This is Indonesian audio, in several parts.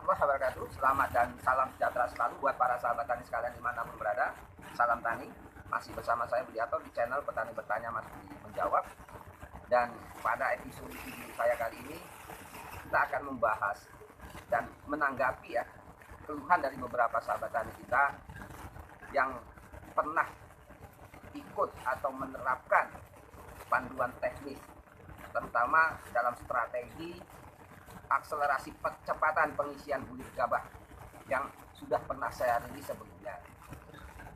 warahmatullahi wabarakatuh. Selamat dan salam sejahtera selalu buat para sahabat tani sekalian dimanapun berada. Salam tani. Masih bersama saya Budi Ato di channel Petani Bertanya Mas Budi Menjawab. Dan pada episode video saya kali ini kita akan membahas dan menanggapi keluhan dari beberapa sahabat tani kita yang pernah ikut atau menerapkan panduan teknis, terutama dalam strategi akselerasi percepatan pengisian bulir gabah yang sudah pernah saya rilis sebelumnya.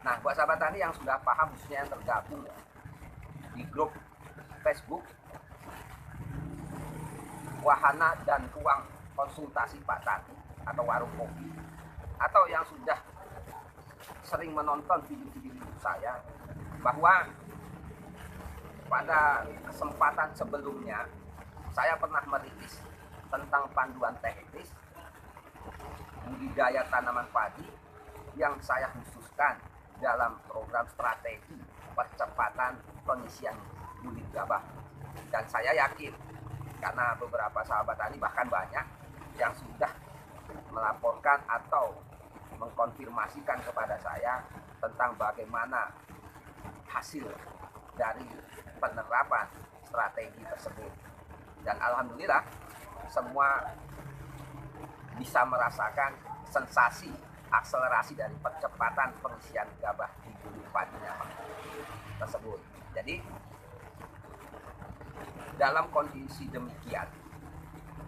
Nah, buat sahabat tani yang sudah paham, khususnya yang tergabung di grup Facebook Wahana dan Ruang Konsultasi Pak Tani atau Warung Kopi, atau yang sudah sering menonton video-video saya, bahwa pada kesempatan sebelumnya saya pernah merilis tentang panduan teknis budidaya tanaman padi yang saya khususkan dalam program strategi percepatan pengisian bulir gabah. Dan saya yakin karena beberapa sahabat tani, bahkan banyak yang sudah melaporkan atau mengkonfirmasikan kepada saya tentang bagaimana hasil dari penerapan strategi tersebut. Dan alhamdulillah semua bisa merasakan sensasi akselerasi dari percepatan pengisian gabah di bulir padinya tersebut. Jadi dalam kondisi demikian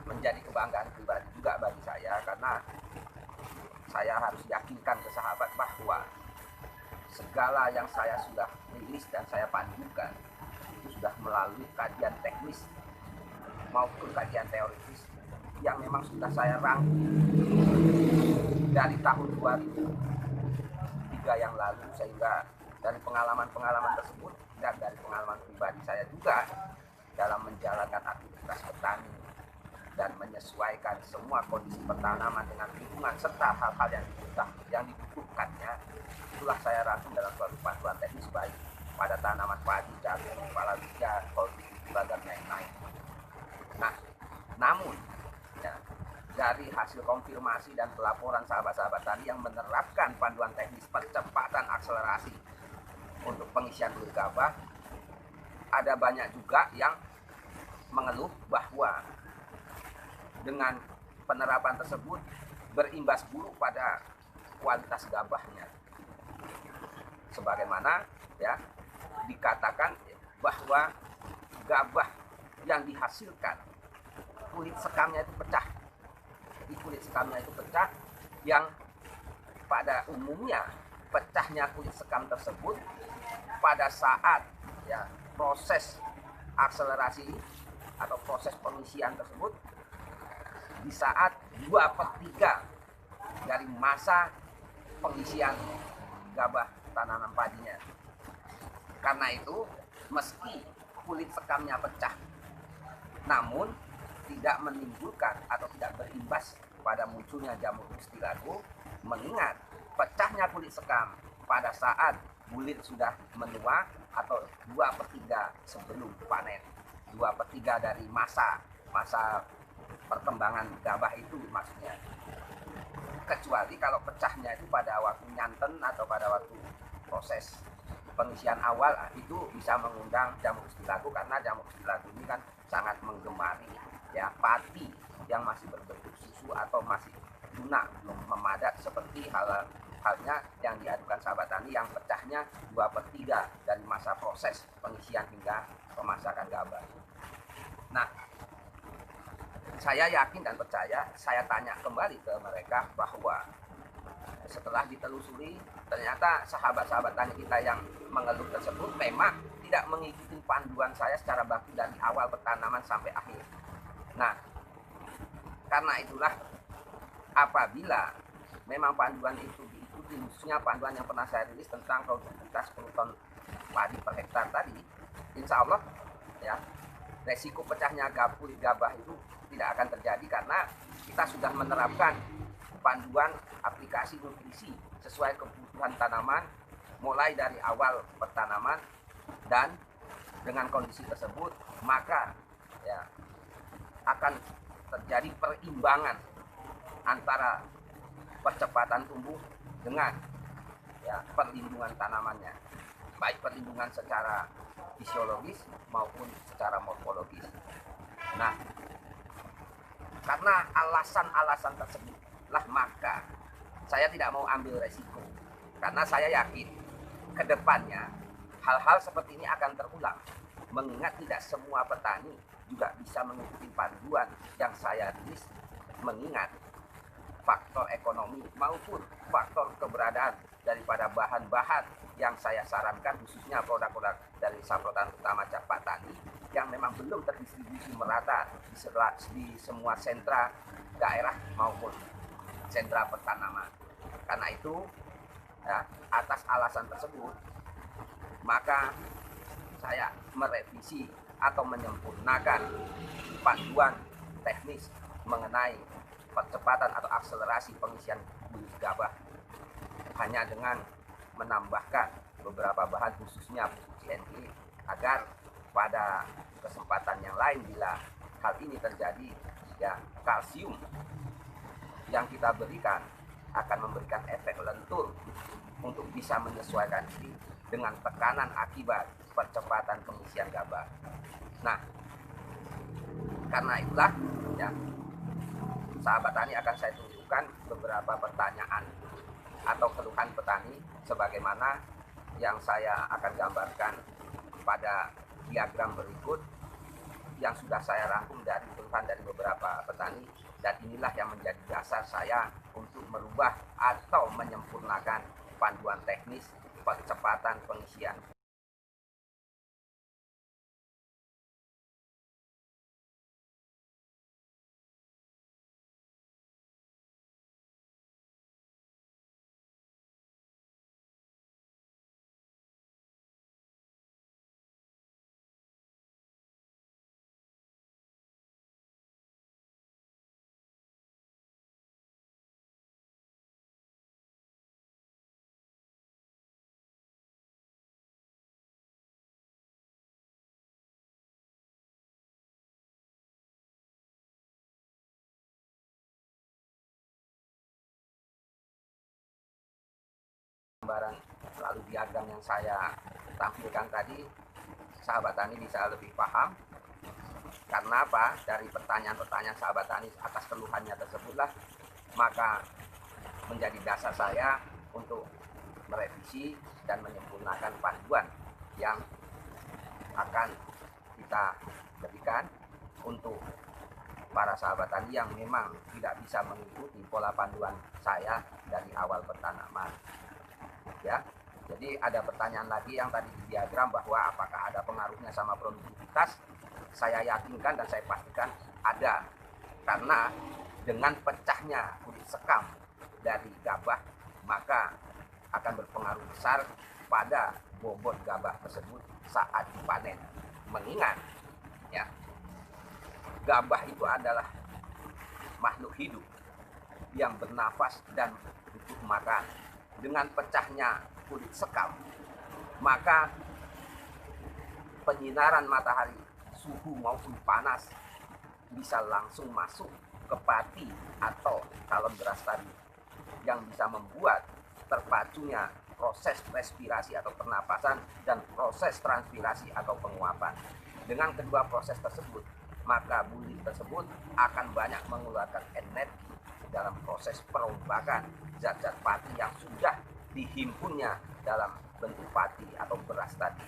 menjadi kebanggaan pribadi juga bagi saya, karena saya harus yakinkan ke sahabat bahwa segala yang saya sudah rilis dan saya pandukan itu sudah melalui kajian teknis maupun kajian teoritis yang memang sudah saya rangkum dari tahun 2003 yang lalu, sehingga dari pengalaman-pengalaman tersebut dan dari pengalaman pribadi saya juga dalam menjalankan aktivitas petani dan menyesuaikan semua kondisi pertanaman dengan lingkungan serta hal-hal yang dibutuhkannya, itulah saya rangkum dalam suatu panduan teknis baik pada tanaman padi, jagung, palawija, kolbi, dan lain-lain. Nah, namun dari hasil konfirmasi dan pelaporan sahabat-sahabat tani yang menerapkan panduan teknis percepatan akselerasi untuk pengisian bulir gabah, ada banyak juga yang mengeluh bahwa dengan penerapan tersebut berimbas buruk pada kualitas gabahnya. Sebagaimana dikatakan bahwa gabah yang dihasilkan kulit sekamnya itu pecah. Jadi kulit sekamnya itu pecah, yang pada umumnya pecahnya kulit sekam tersebut pada saat proses akselerasi atau proses pengisian tersebut di saat 2/3 dari masa pengisian gabah tanaman padinya. Karena itu meski kulit sekamnya pecah, namun tidak menimbulkan atau tidak berimbas pada munculnya jamur mustilago, mengingat pecahnya kulit sekam pada saat bulir sudah menua atau 2/3 sebelum panen, 2/3 dari masa perkembangan gabah itu maksudnya. Kecuali kalau pecahnya itu pada waktu nyanten atau pada waktu proses pengisian awal, itu bisa mengundang jamur mustilago, karena jamur mustilago ini kan sangat menggemari padi yang masih berbentuk susu atau masih lunak, belum memadat, seperti halnya yang diadukan sahabat tani yang pecahnya 2/3 dari masa proses pengisian hingga pemasakan gabah. Nah, saya yakin dan percaya, saya tanya kembali ke mereka bahwa setelah ditelusuri, ternyata sahabat-sahabat tani kita yang mengeluh tersebut memang tidak mengikuti panduan saya secara baku dari awal pertanaman sampai akhir. Nah, karena itulah apabila memang panduan itu diikuti, khususnya panduan yang pernah saya rilis tentang produktivitas 10 ton padi per hektar tadi, insya Allah resiko pecahnya kulit gabah itu tidak akan terjadi, karena kita sudah menerapkan panduan aplikasi nutrisi sesuai kebutuhan tanaman mulai dari awal pertanaman, dan dengan kondisi tersebut maka akan terjadi perimbangan antara percepatan tumbuh dengan ya perlindungan tanamannya, baik perlindungan secara fisiologis maupun secara morfologis. Nah, karena alasan-alasan tersebutlah maka saya tidak mau ambil resiko, karena saya yakin ke depannya hal-hal seperti ini akan terulang, mengingat tidak semua petani juga bisa mengikuti panduan yang saya tulis, mengingat faktor ekonomi maupun faktor keberadaan daripada bahan-bahan yang saya sarankan, khususnya produk-produk dari saprotan utama Pak Tani yang memang belum terdistribusi merata di semua sentra daerah maupun sentra pertanaman. Karena itu, ya, atas alasan tersebut, maka saya merevisi atau menyempurnakan panduan teknis mengenai percepatan atau akselerasi pengisian bibit gabah hanya dengan menambahkan beberapa bahan, khususnya pupuk CNP, agar pada kesempatan yang lain bila hal ini terjadi, ya kalsium yang kita berikan akan memberikan efek lentur untuk bisa menyesuaikan diri dengan tekanan akibat percepatan pengisian gabah. Nah, karena itulah ya, sahabat tani, akan saya tunjukkan beberapa pertanyaan atau keluhan petani sebagaimana yang saya akan gambarkan pada diagram berikut yang sudah saya rangkum dari keluhan dari beberapa petani, dan inilah yang menjadi dasar saya untuk merubah atau menyempurnakan panduan teknis percepatan pengisian. Gambaran lalu diagram yang saya tampilkan tadi, sahabat tani bisa lebih paham. Karena apa? Dari pertanyaan-pertanyaan sahabat tani atas keluhannya tersebutlah maka menjadi dasar saya untuk merevisi dan menyempurnakan panduan yang akan kita berikan untuk para sahabat tani yang memang tidak bisa mengikuti pola panduan saya dari awal pertanaman. Ya, jadi ada pertanyaan lagi yang tadi di diagram bahwa apakah ada pengaruhnya sama produktivitas. Saya yakinkan dan saya pastikan ada, karena dengan pecahnya kulit sekam dari gabah maka akan berpengaruh besar pada bobot gabah tersebut saat dipanen. Mengingat ya, gabah itu adalah makhluk hidup yang bernafas dan butuh makan. Dengan pecahnya kulit sekam, maka penyinaran matahari, suhu maupun panas, bisa langsung masuk ke pati atau kalon beras tadi, yang bisa membuat terpacunya proses respirasi atau pernapasan dan proses transpirasi atau penguapan. Dengan kedua proses tersebut, maka bulir tersebut akan banyak mengeluarkan energi dalam proses perombakan zat-zat pati yang sudah dihimpunnya dalam bentuk pati atau beras tadi.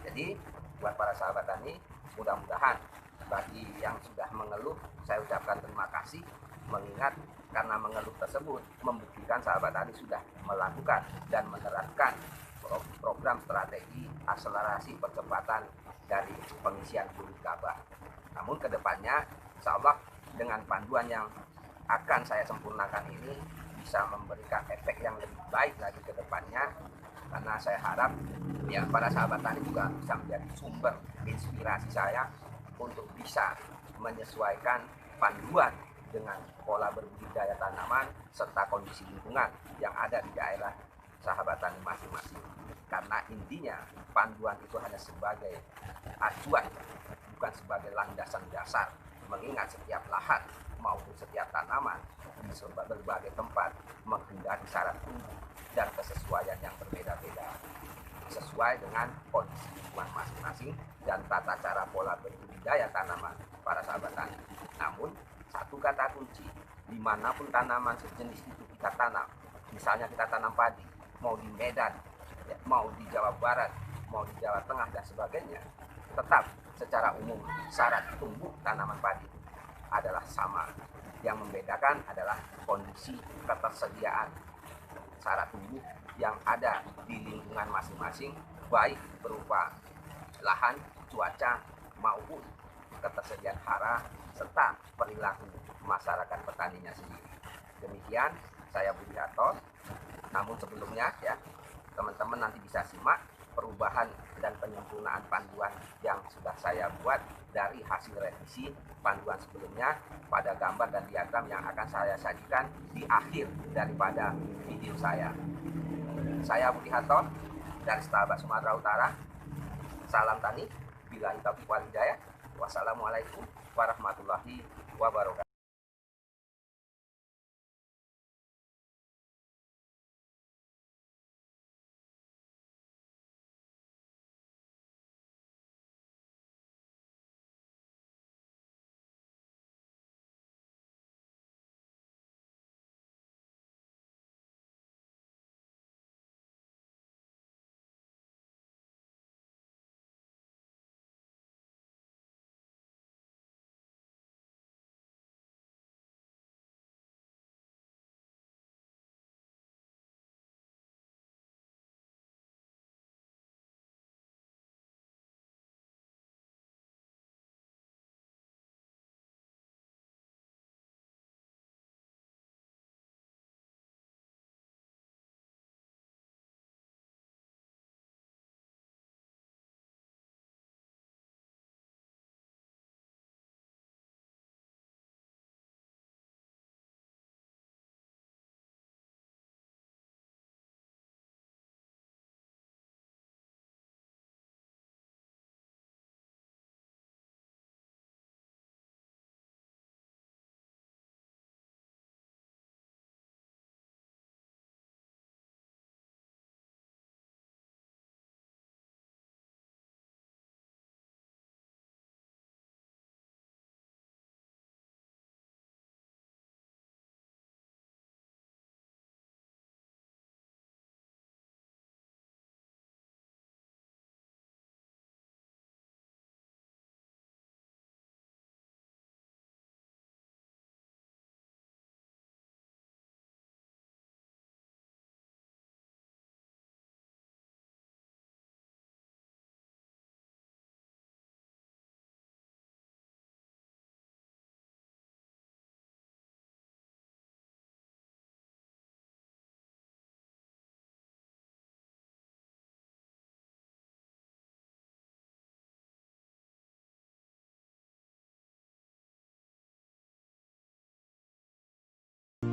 Jadi buat para sahabat tani, mudah-mudahan bagi yang sudah mengeluh, saya ucapkan terima kasih, mengingat karena mengeluh tersebut membuktikan sahabat tani sudah melakukan dan menerapkan program strategi akselerasi percepatan dari pengisian kulit gabah. Namun kedepannya, insya Allah dengan panduan yang akan saya sempurnakan ini bisa memberikan efek yang lebih baik lagi ke depannya, karena saya harap ya para sahabat tani juga bisa menjadi sumber inspirasi saya untuk bisa menyesuaikan panduan dengan pola berbudidaya tanaman serta kondisi lingkungan yang ada di daerah sahabat tani masing-masing. Karena intinya panduan itu hanya sebagai acuan, bukan sebagai landasan dasar, mengingat setiap lahan maupun setiap tanaman di berbagai tempat menghindari syarat tumbuh dan kesesuaian yang berbeda-beda sesuai dengan kondisi lingkungan masing-masing dan tata cara pola berbudidaya tanaman para sahabat tani. Namun satu kata kunci, dimanapun tanaman sejenis itu kita tanam, misalnya kita tanam padi, mau di Medan, ya, mau di Jawa Barat, mau di Jawa Tengah dan sebagainya, tetap secara umum syarat tumbuh tanaman padi adalah sama. Yang membedakan adalah kondisi ketersediaan syarat tumbuh yang ada di lingkungan masing-masing, baik berupa lahan, cuaca, maupun ketersediaan hara serta perilaku masyarakat petaninya sendiri. Demikian saya Budi Harto. Namun sebelumnya ya, teman-teman nanti bisa simak perubahan dan penyempurnaan panduan yang sudah saya buat dari hasil revisi panduan sebelumnya pada gambar dan diagram yang akan saya sajikan di akhir daripada video saya. Saya Budi Harto dari Setabat Sumatera Utara. Salam tani, billahi taufiq wal hidayah. Wassalamualaikum warahmatullahi wabarakatuh.